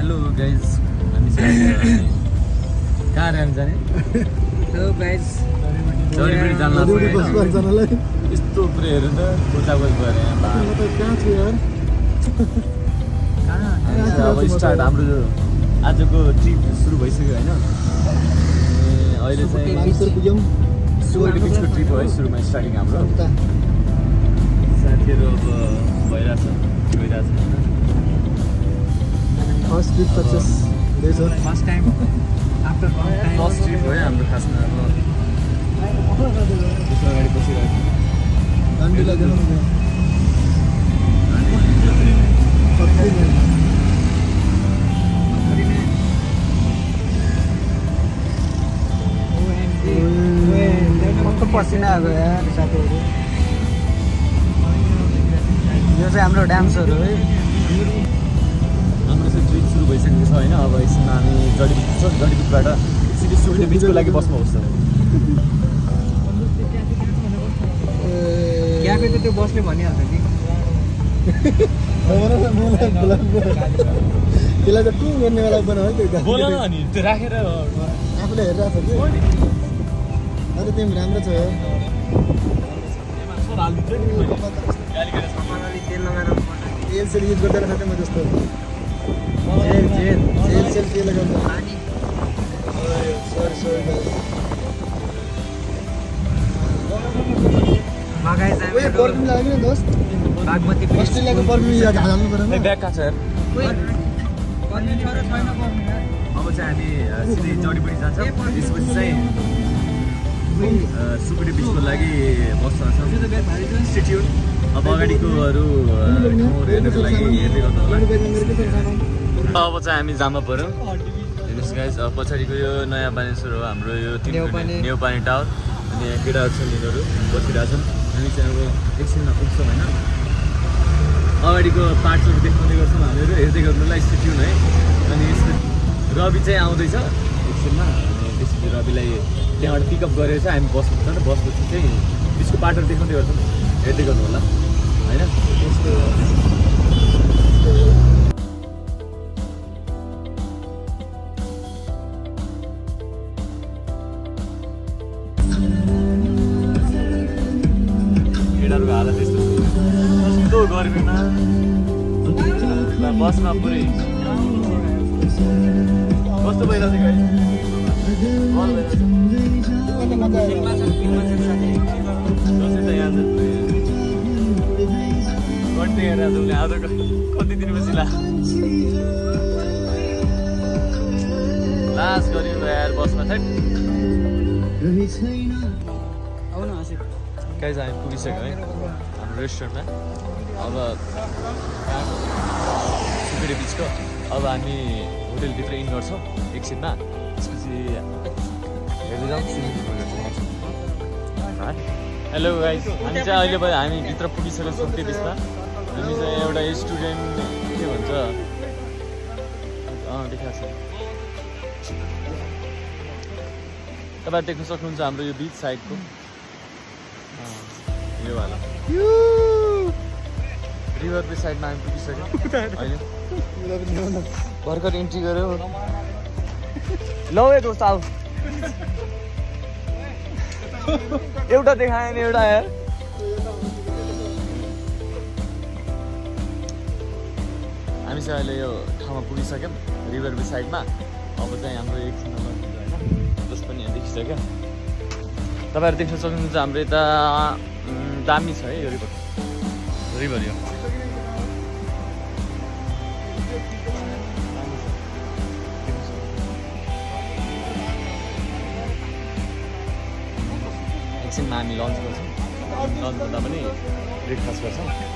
hello guys हामी कहाँ हामी जाने हेलो गाइज जडीबुटी जान लाग्छ यस्तो पुरै हेर्नु त कोचाकोच भएर अब स्टार्ट हाम्रो आजको ट्रिप सुरु भइसक्यो होइन अहिले चाहिँ सुगुटी बिचको ट्रिप हो है सुरुमा स्टार्टिङ हाम्रो साथीहरू अब गइरहेछ फर्स्ट ट्रिप सक्सेस हुँदैछ first time after first trip हो है हाम्रो खासमा अब त्यसो अगाडि बसिरहेको पसिना आएको यार साथीहरू यो चाहिँ हाम्रो डान्सहरू है हाम्रो चाहिँ ट्रिप सुरु भइसकेको छ होइन अब यसमा हामी जडीबुटीबाट सिधै सुगुटी बिचको लागि बस्नुपर्छ क्याफे त त्यो बसले भनिहाल्छ कि त्यसलाई त टु गर्नेवाला बनायो त्यो बोल न अनि त्यो राखेर आफूले हेरिरहेको छ कि अन्त तिमी राम्रो छ यार तेल लगाएर तेल सेल युज गर्दैन खाँदै म जस्तो तेल के लगाउँदा पर्फ्युम लाग्यो नि दोस्त बागमती अस्ट्रेलियाको पर्फ्युम याद हाल्नु परेन ब्याग कहाँ छ यार अब चाहिँ हामी सिधै जडीबुटी जान्छ त्यसपछि चाहिँ सुगुटी बिचको लागि बस्छ स्टेट्युन अब अगाडिकोहरू हेर्नुको लागि हेर्दै गर्नु होला अब चाहिँ हामी जामा पऱ्यौँ हेर्नुहोस् गाइस अब पछाडिको यो नयाँ बानेश्वर हो हाम्रो यो नेउपाने टावर अनि यहाँ केटाहरू छन् यिनीहरू बसिरहेको छन् हामी चाहिँ अब एकछिनमा पुग्छौँ होइन अगाडिको पार्ट्सहरू देखाउँदै गर्छौँ हामीहरू हेर्दै गर्नुलाई स्टेट्युन है अनि यसमा रवि चाहिँ आउँदैछ एकछिनमा अनि त्यसपछि रविलाई त्यहाँबाट पिकअप गरेर चाहिँ हामी बस्नुपर्छ नि बसपछि चाहिँ त्यसको बाटोहरू देखाउँदै गर्छौँ हेर्दै गर्नु होला होइन केटाहरूको हालत यस्तो यस्तो गर्मीमा बसमा पुरै कस्तो भइरहेको आज कति दिनपछि लास गऱ्यो यार बसमा चाहिँ कहीँ चाहिँ हामी पुगिसक्यो है हाम्रो रेस्टुरेन्टमा अब सुगुटी बिचको अब हामी होटेलभित्र इन गर्छौँ एकछिनमा त्यसपछि हेर्दै जाउँ हेलो गाइस हामी चाहिँ अहिले हामी भित्र पुगिसक्यो सुगुटी बिचमा हामी चाहिँ एउटा स्टुडेन्ट के भन्छ देखाएको छ तपाईँहरू देख्न सक्नुहुन्छ हाम्रो यो बिच साइडको यो वाला रिभर बिच साइडमा हामी पुगिसक्यौँ अहिले भर्खर इन्ट्री गऱ्यो ल है दोस्त आऊ एउटा देखाएन एउटा यार हामी चाहिँ अहिले यो ठाउँमा पुगिसक्यौँ रिभर बिच साइडमा अब चाहिँ हाम्रो एकछिनमा लन्च होइन जस पनि यहाँ देखिसक्यो तपाईँहरू देख्न सक्नुहुन्छ हाम्रो यता दामी छ है यो रिभर यो एकछिनमा हामी लन्च गर्छौँ लन्च गर्दा पनि ब्रेकफास्ट गर्छौँ